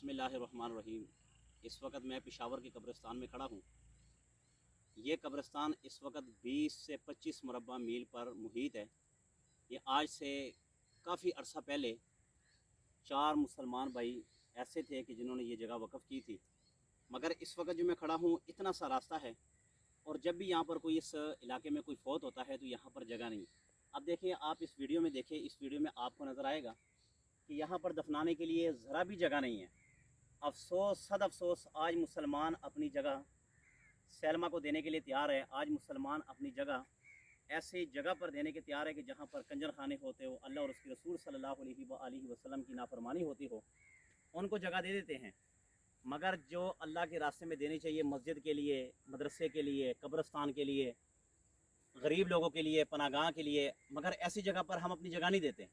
बिस्मिल्लाहिर्रहमानिर्रहीम। इस वक्त मैं पेशावर के कब्रिस्तान में खड़ा हूँ। ये कब्रिस्तान इस वक्त 20 से 25 मुरबा मील पर मुहित है। ये आज से काफ़ी अरसा पहले 4 मुसलमान भाई ऐसे थे कि जिन्होंने ये जगह वक़्फ़ की थी, मगर इस वक्त जो मैं खड़ा हूँ इतना सा रास्ता है, और जब भी यहाँ पर कोई इस इलाके में कोई फ़ौत होता है तो यहाँ पर जगह नहीं। अब देखिए, आप इस वीडियो में देखें, इस वीडियो में आपको नज़र आएगा कि यहाँ पर दफनाने के लिए ज़रा भी जगह नहीं है। अफसोस, सद अफसोस, आज मुसलमान अपनी जगह सैलमा को देने के लिए तैयार है। आज मुसलमान अपनी जगह ऐसी जगह पर देने के तैयार है कि जहाँ पर कंजर खाने होते हो, अल्लाह और उसके रसूल सल्लल्लाहु अलैहि वसल्लम की नाफरमानी होती हो, उनको जगह दे देते हैं। मगर जो अल्लाह के रास्ते में देनी चाहिए, मस्जिद के लिए, मदरसे के लिए, कब्रिस्तान के लिए, गरीब लोगों के लिए, पनागाह के लिए, मगर ऐसी जगह पर हम अपनी जगह नहीं देते।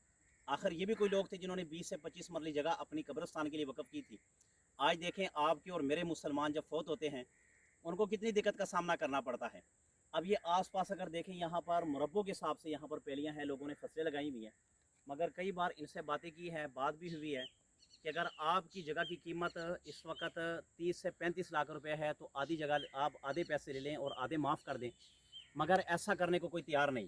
आखिर ये भी कोई लोग थे जिन्होंने 20 से 25 मरली जगह अपनी कब्रिस्तान के लिए वक़्फ़ की थी। आज देखें, आपके और मेरे मुसलमान जब फौत होते हैं उनको कितनी दिक्कत का सामना करना पड़ता है। अब ये आस पास अगर देखें, यहाँ पर मुरब्बों के हिसाब से यहाँ पर पेलियाँ हैं, लोगों ने फसलें लगाई हुई हैं। मगर कई बार इनसे बातें की है, बात भी हुई है कि अगर आपकी जगह की कीमत इस वक्त 30 से 35 लाख रुपए है तो आधी जगह आप आधे पैसे ले लें और आधे माफ़ कर दें, मगर ऐसा करने को कोई तैयार नहीं।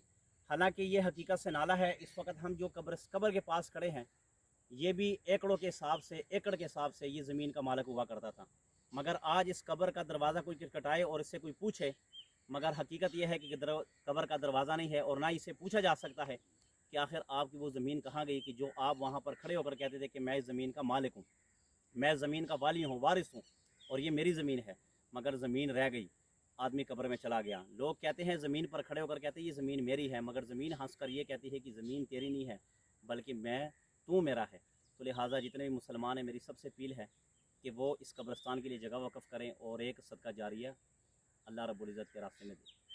हालांकि ये हकीकत से नाला है। इस वक्त हम जो कब्र के पास खड़े हैं, ये भी एकड़ों के हिसाब से, एकड़ के हिसाब से ये ज़मीन का मालिक हुआ करता था। मगर आज इस कब्र का दरवाज़ा कोई खटखटाए और इससे कोई पूछे, मगर हकीकत यह है कि कब्र का दरवाज़ा नहीं है, और ना इसे पूछा जा सकता है कि आखिर आपकी वो ज़मीन कहाँ गई कि जो आप वहाँ पर खड़े होकर कहते थे कि मैं इस ज़मीन का मालिक हूँ, मैं ज़मीन का वाली हूँ, वारिस हूँ, और ये मेरी ज़मीन है। मगर ज़मीन रह गई, आदमी कब्र में चला गया। लोग कहते हैं, ज़मीन पर खड़े होकर कहते हैं ये ज़मीन मेरी है, मगर ज़मीन हंस कर ये कहती है कि ज़मीन तेरी नहीं है, बल्कि तू मेरा है। तो लिहाजा जितने भी मुसलमान हैं, मेरी सबसे अपील है कि वो इस कब्रिस्तान के लिए जगह वक़्फ़ करें और एक सदका जारिया अल्लाह रब्बुल इज़्ज़त के रास्ते में दें।